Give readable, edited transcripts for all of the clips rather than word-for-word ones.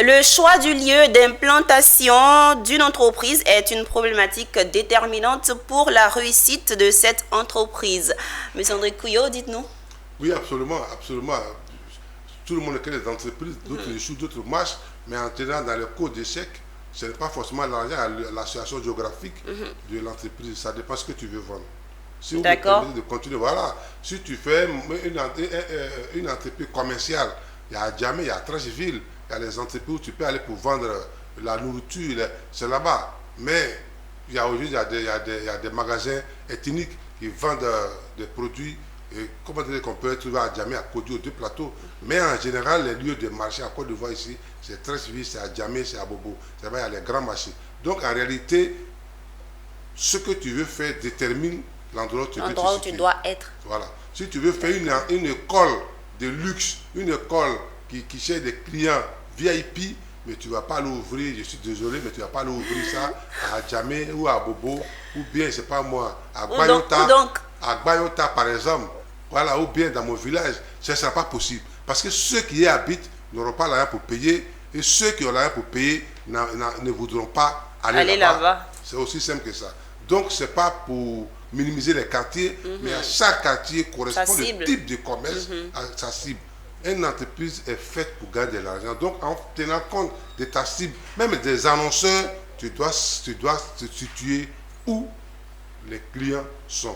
Le choix du lieu d'implantation d'une entreprise est une problématique déterminante pour la réussite de cette entreprise. Monsieur André Couillot, dites-nous. Oui, absolument, absolument. Tout le monde connaît les entreprises, d'autres échouent, d'autres marchent, mais en tenant dans le code d'échec, ce n'est pas forcément l'argent, la situation géographique de l'entreprise. Ça dépend de ce que tu veux vendre. Si vous me permettez de continuer, voilà. Si tu fais une entreprise commerciale, il y a Djamé, il y a Trashville, il y a les entreprises où tu peux aller pour vendre la nourriture, c'est là-bas. Mais il y a aujourd'hui, il y a des magasins ethniques qui vendent des produits. Et comment dire qu'on peut trouver à Djamé, à Kodi, aux deux plateaux. Mais en général, les lieux de marché à Côte d'Ivoire ici, c'est Trashville, c'est à Djamé, c'est à Bobo. C'est là-bas, il y a les grands marchés. Donc en réalité, ce que tu veux faire détermine l'endroit où tu dois être. Voilà. Si tu veux faire une école de luxe, une école qui cherche des clients VIP, mais tu ne vas pas l'ouvrir, je suis désolé, mais tu ne vas pas l'ouvrir ça à Djamé ou à Bobo, ou bien, je ne sais pas moi, à Bayota par exemple, voilà, ou bien dans mon village, ce ne sera pas possible. Parce que ceux qui y habitent n'auront pas l'argent pour payer, et ceux qui ont l'argent pour payer ne voudront pas aller là-bas. C'est aussi simple que ça. Donc, ce n'est pas pour minimiser les quartiers, mais à chaque quartier correspond le type de commerce à sa cible. Une entreprise est faite pour gagner de l'argent. Donc, en tenant compte de ta cible, même des annonceurs, tu dois te situer où les clients sont.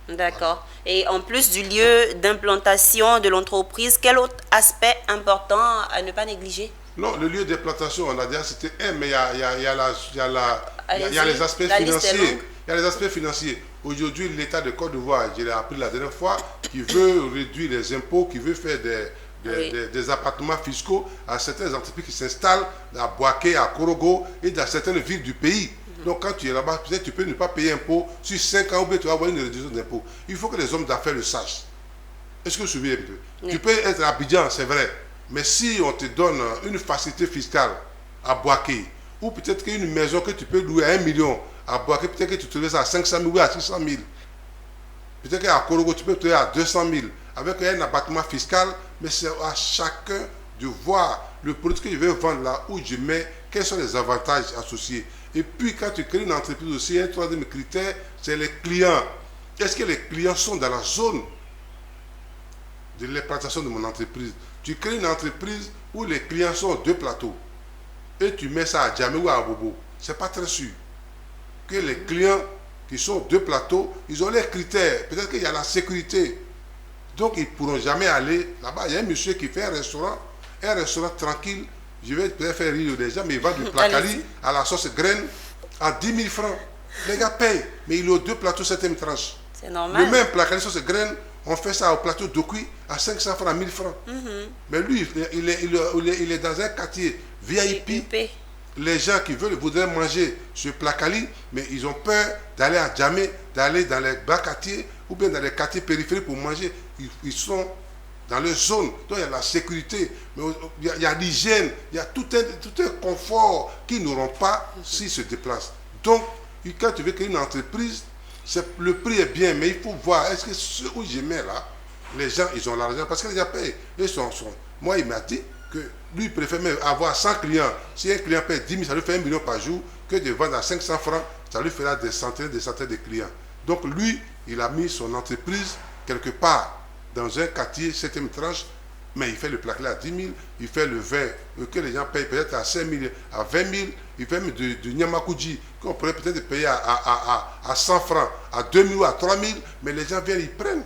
D'accord. Et en plus du lieu d'implantation de l'entreprise, quel autre aspect important à ne pas négliger? Non, le lieu d'implantation, on a déjà cité un, mais il y a les aspects financiers. Il y a les aspects financiers. Aujourd'hui, l'État de Côte d'Ivoire, je l'ai appris la dernière fois, qui veut réduire les impôts, qui veut faire des appartements fiscaux à certaines entreprises qui s'installent à Boaké, à Korogo et dans certaines villes du pays. Donc quand tu es là-bas, peut-être tu peux ne pas payer impôt sur 5 ans ou bien tu vas avoir une réduction d'impôt. Il faut que les hommes d'affaires le sachent. Est-ce que vous suivez un peu? Oui. Tu peux être à Abidjan, c'est vrai. Mais si on te donne une facilité fiscale à Boaké, ou peut-être qu'une maison que tu peux louer à 1 million, à Boaké, peut-être que tu trouves ça à 500 000 ou à 600 000. Peut-être qu'à Korogo, tu peux trouver à 200 000. Avec un abattement fiscal, mais c'est à chacun de voir le produit que je vais vendre là, où je mets, quels sont les avantages associés. Et puis, quand tu crées une entreprise aussi, un troisième critère, c'est les clients. Est-ce que les clients sont dans la zone de l'implantation de mon entreprise? Tu crées une entreprise où les clients sont deux plateaux. Et tu mets ça à Djamé ou à Bobo. Ce n'est pas très sûr. Que les clients qui sont deux plateaux, ils ont leurs critères. Peut-être qu'il y a la sécurité. Donc, ils ne pourront jamais aller là-bas. Il y a un monsieur qui fait un restaurant tranquille. Je vais peut-être faire rire les gens, mais il vend du placali à la sauce graine à 10 000 francs. Les gars payent, mais il a deux plateaux 7e tranche. C'est normal. Le même placali sauce graine, on fait ça au plateau de cuit à 500 francs, à 1000 francs. Mais lui, il est dans un quartier VIP. Les gens qui voudraient manger ce placali, mais ils ont peur d'aller à Djamé, d'aller dans les bas quartiers ou bien dans les quartiers périphériques pour manger. Ils sont dans les zones, donc il y a la sécurité, mais il y a l'hygiène, il y a tout un confort qu'ils n'auront pas s'ils se déplacent. Donc, quand tu veux créer une entreprise, le prix est bien, mais il faut voir, est-ce que ce où je mets là, les gens, ils ont l'argent, parce que les gens payent. Moi, il m'a dit que lui, il préfère même avoir 100 clients. Si un client paye 10 000, ça lui fait 1 million par jour, que de vendre à 500 francs, ça lui fera des centaines de clients. Donc, lui, il a mis son entreprise quelque part dans un quartier 7e tranche, mais il fait le placard à 10 000, il fait le vin que les gens payent peut-être à 5 000, à 20 000, il fait même du Nyamakuji qu'on pourrait peut-être payer à 100 francs, à 2 000 ou à 3 000, mais les gens viennent, ils prennent.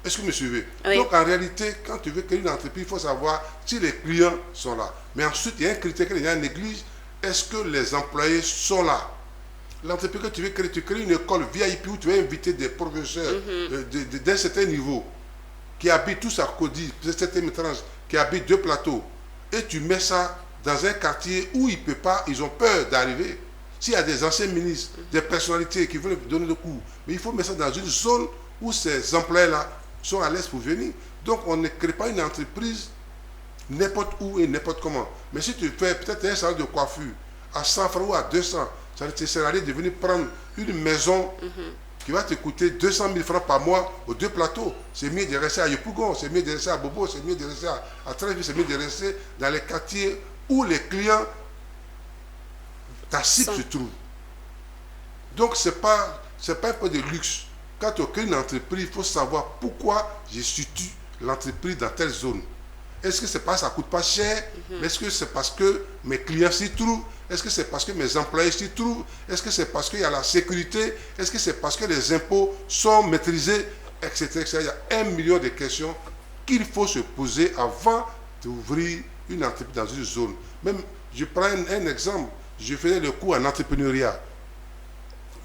Est-ce que vous me suivez? Oui. Donc en réalité, quand tu veux créer une entreprise, il faut savoir si les clients sont là. Mais ensuite, il y a un critère que les gens négligent, est-ce que les employés sont là? L'entreprise que tu veux créer, tu crées une école VIP où tu vas inviter des professeurs d'un certain niveau, qui habitent tous à Kodi, cette tranche, qui habitent deux plateaux, et tu mets ça dans un quartier où ils ont peur d'arriver. S'il y a des anciens ministres, des personnalités qui veulent donner le coup, mais il faut mettre ça dans une zone où ces employés-là sont à l'aise pour venir. Donc on ne crée pas une entreprise n'importe où et n'importe comment. Mais si tu fais peut-être un salon de coiffure à 100 francs ou à 200, ça ne te sert à rien de venir prendre une maison qui va te coûter 200 000 francs par mois aux deux plateaux. C'est mieux de rester à Yopougon, c'est mieux de rester à Bobo, c'est mieux de rester à Trèves, c'est mieux de rester dans les quartiers où les clients, ta cible se trouve. Donc, ce n'est pas un peu de luxe. Quand tu crées une entreprise, il faut savoir pourquoi je situe l'entreprise dans telle zone. Est-ce que c'est parce que ça ne coûte pas cher? Est-ce que c'est parce que mes clients s'y trouvent? Est-ce que c'est parce que mes employés s'y trouvent? Est-ce que c'est parce qu'il y a la sécurité? Est-ce que c'est parce que les impôts sont maîtrisés? Etc. etc. Il y a 1 million de questions qu'il faut se poser avant d'ouvrir une entreprise dans une zone. Même, je prends un exemple. Je faisais le cours en entrepreneuriat.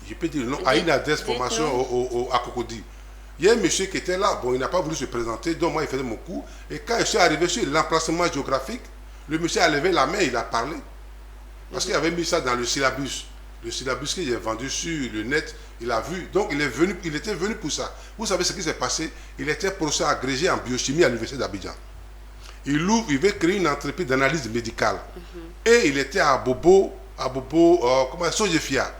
Je peux dire le nom, à une adresse formation à Cocody. Il y a un monsieur qui était là, bon, il n'a pas voulu se présenter, donc moi, il faisait mon cours. Et quand je suis arrivé sur l'emplacement géographique, le monsieur a levé la main, il a parlé. Parce qu'il avait mis ça dans le syllabus. Le syllabus qu'il a vendu sur le net, il a vu. Donc, il était venu pour ça. Vous savez ce qui s'est passé? Il était professeur agrégé en biochimie à l'université d'Abidjan. Il veut créer une entreprise d'analyse médicale. Et il était à Bobo, Sojefia.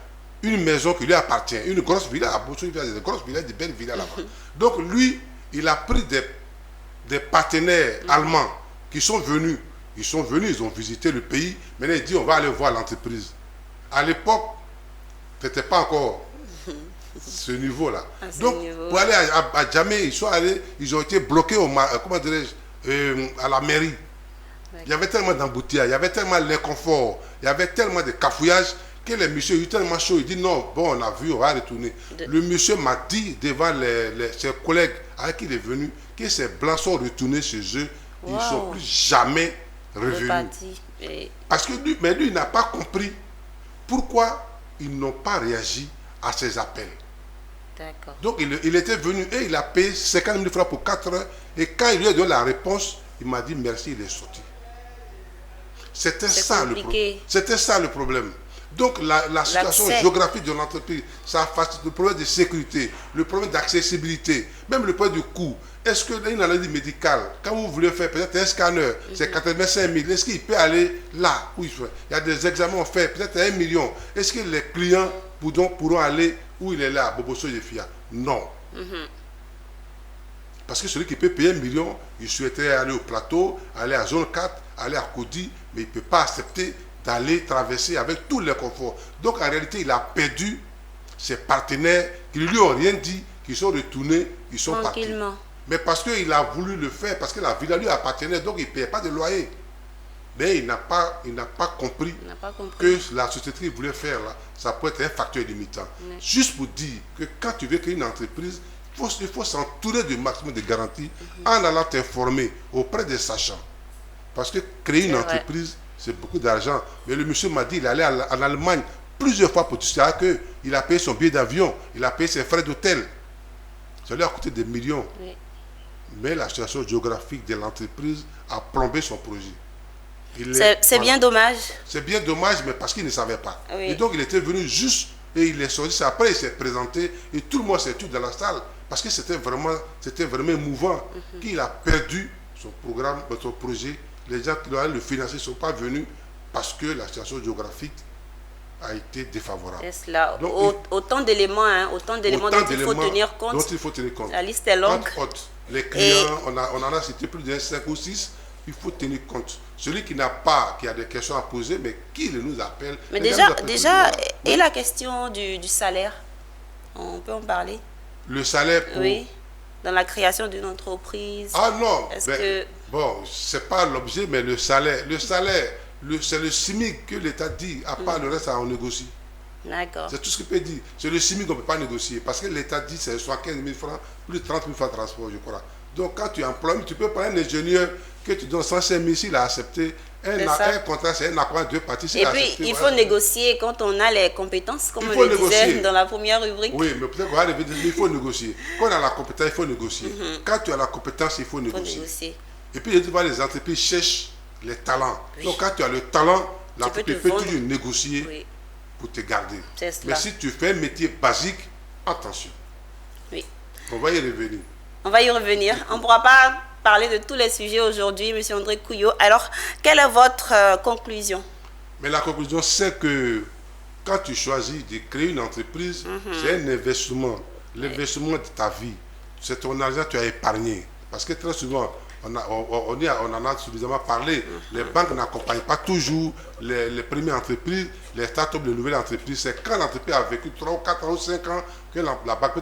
Une maison qui lui appartient, une grosse villa à Bobo, des grosses villas, des belles villas là-bas. Donc, lui, il a pris des partenaires allemands qui sont venus. Ils ont visité le pays. Maintenant, il dit, on va aller voir l'entreprise. À l'époque, ce n'était pas encore ce niveau-là. Donc, pour aller à Djamé, ils ont été bloqués à la mairie. Il y avait tellement d'embouteillages, il y avait tellement d'inconfort, il y avait tellement de cafouillages que les messieurs ont eu tellement chaud. Il dit non, bon, on a vu, on va retourner. Le monsieur m'a dit devant ses collègues avec qui il est venu que ces blancs sont retournés chez eux. Ils ne sont plus jamais revenus. Parce que lui, il n'a pas compris pourquoi ils n'ont pas réagi à ces appels. Donc il était venu et il a payé 50 000 francs pour 4 heures. Et quand il lui a donné la réponse, il m'a dit merci, il est sorti. C'était ça le problème. Donc la situation géographique de l'entreprise, ça facilite le problème de sécurité, le problème d'accessibilité, même le problème du coût. Est-ce qu'une analyse médicale, quand vous voulez faire peut-être un scanner, c'est 85 000, est-ce qu'il peut aller là où il faut? Il y a des examens faits, peut-être 1 million. Est-ce que les clients pourront aller où il est là, à Bobo Sojefia? Non. Parce que celui qui peut payer 1 million, il souhaiterait aller au plateau, aller à zone 4, aller à Cody, mais il ne peut pas accepter d'aller traverser avec tous les conforts. Donc en réalité, il a perdu ses partenaires qui ne lui ont rien dit, qui sont retournés, ils sont partis. Mais parce qu'il a voulu le faire, parce que la villa lui appartenait, donc il ne payait pas de loyer. Mais il n'a pas compris que la société qu'il voulait faire là, ça peut être un facteur limitant. Juste pour dire que quand tu veux créer une entreprise, il faut s'entourer du maximum de garanties en allant t'informer auprès des sachants. Parce que créer une entreprise, c'est beaucoup d'argent. Mais le monsieur m'a dit, il allait en Allemagne plusieurs fois pour tout ça, qu'il a payé son billet d'avion, il a payé ses frais d'hôtel. Ça lui a coûté des millions. Mais la situation géographique de l'entreprise a plombé son projet. C'est bien dommage. C'est bien dommage, mais parce qu'il ne savait pas. Et donc il était venu juste et il est sorti. Après il s'est présenté et tout le monde s'est tué dans la salle parce que c'était vraiment émouvant qu'il a perdu son programme, son projet. Les gens qui doivent le financer ne sont pas venus parce que la situation géographique a été défavorable. Donc, autant d'éléments dont il faut tenir compte. La liste est longue. Les clients, on en a cité plus de 5 ou 6. Il faut tenir compte. Celui qui a des questions à poser, mais qui nous appelle. Mais déjà et la question du salaire, on peut en parler? Le salaire pour... Oui, dans la création d'une entreprise. Ah non, bon, c'est pas l'objet, mais le salaire, c'est le SMIC que l'État dit, à part le reste, on négocie. D'accord. C'est tout ce qu'il peut dire. C'est le SMIC qu'on ne peut pas négocier, parce que l'État dit c'est soit 15 000 francs, plus de 30 000 francs de transport, je crois. Donc quand tu emploies, tu peux prendre un ingénieur que tu donnes 105 000 s'il a accepté. Un contrat, c'est un accord de 2 parties. Et puis, il faut négocier quand on a les compétences, comme on le disait dans la première rubrique. Oui, mais peut-être qu'on va arriver, il faut négocier. Quand on a la compétence, il faut négocier. Quand tu as la compétence, il faut négocier. Et puis, les entreprises cherchent les talents. Donc, quand tu as le talent, l'entreprise peut toujours négocier pour te garder. Mais si tu fais un métier basique, attention. Oui. On va y revenir. On va y revenir. On ne pourra pas parler de tous les sujets aujourd'hui, M. André Couillot. Alors, quelle est votre conclusion? Mais la conclusion, c'est que quand tu choisis de créer une entreprise, c'est un investissement. L'investissement de ta vie. C'est ton argent que tu as épargné. Parce que très souvent, on en a suffisamment parlé. Les banques n'accompagnent pas toujours les premières entreprises, les startups, les nouvelles entreprises. C'est quand l'entreprise a vécu 3 ou 4 ou 5 ans que la banque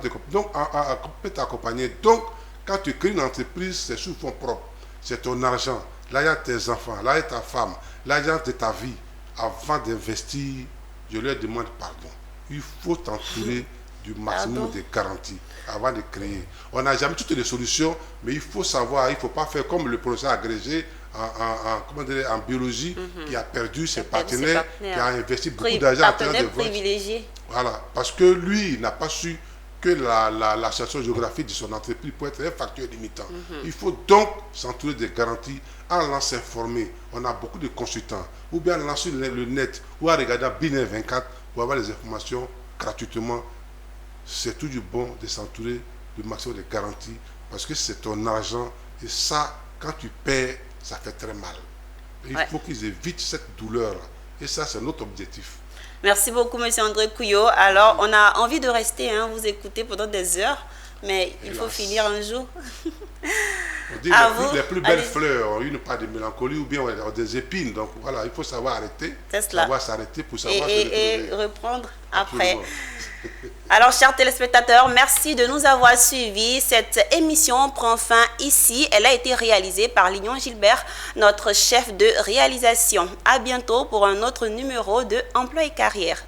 peut t'accompagner. Donc, quand tu crées une entreprise, c'est sous fonds propres. C'est ton argent. Là, il y a tes enfants. Là, il y a ta femme. L'argent de ta vie. Avant d'investir, je leur demande pardon. Il faut t'entourer du maximum de garanties avant de créer. On n'a jamais toutes les solutions, mais il faut savoir, il ne faut pas faire comme le professeur agrégé en biologie qui a perdu ses partenaires, qui a investi beaucoup d'argent en privilégié. Voilà, parce que lui, il n'a pas su que la situation géographique de son entreprise peut être un facteur limitant. Il faut donc s'entourer des garanties en allant s'informer. On a beaucoup de consultants, ou bien en allant sur le net, ou en regardant Binaire 24 pour avoir les informations gratuitement. C'est tout du bon de s'entourer du maximum de garanties parce que c'est ton argent et ça, quand tu perds, ça fait très mal. Et il faut qu'ils évitent cette douleur-là. Et ça, c'est notre objectif. Merci beaucoup, M. André Couillot. Alors, on a envie de rester, vous écouter pendant des heures, mais il faut finir un jour. On dit les plus belles fleurs ont une part de mélancolie ou bien des épines. Donc voilà, il faut savoir arrêter, savoir s'arrêter pour savoir et reprendre après. Alors, chers téléspectateurs, merci de nous avoir suivis. Cette émission prend fin ici. Elle a été réalisée par Lignon Gilbert, notre chef de réalisation. À bientôt pour un autre numéro de Emploi et Carrière.